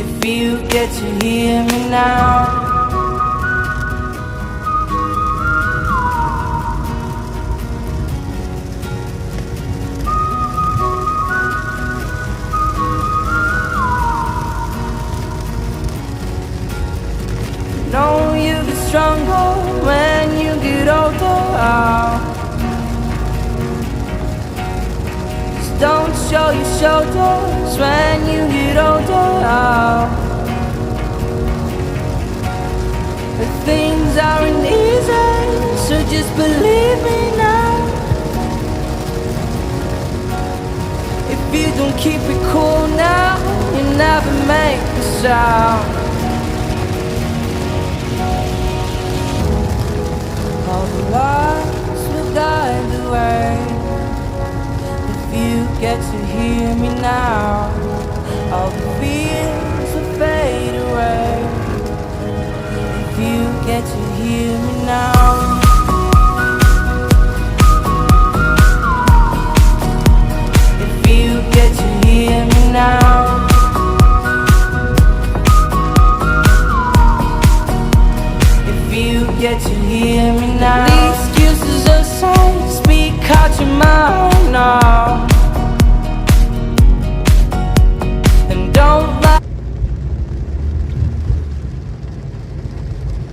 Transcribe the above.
If you get to hear me now. Know you get stronger when you get older. Just don't show your shoulders when you get older. But things aren't easy, so just believe me now. If you don't keep it cool now, you never make a sound. All the lights will guide the way. If you get to hear me now, all the fears will fade away. If you get to hear me now.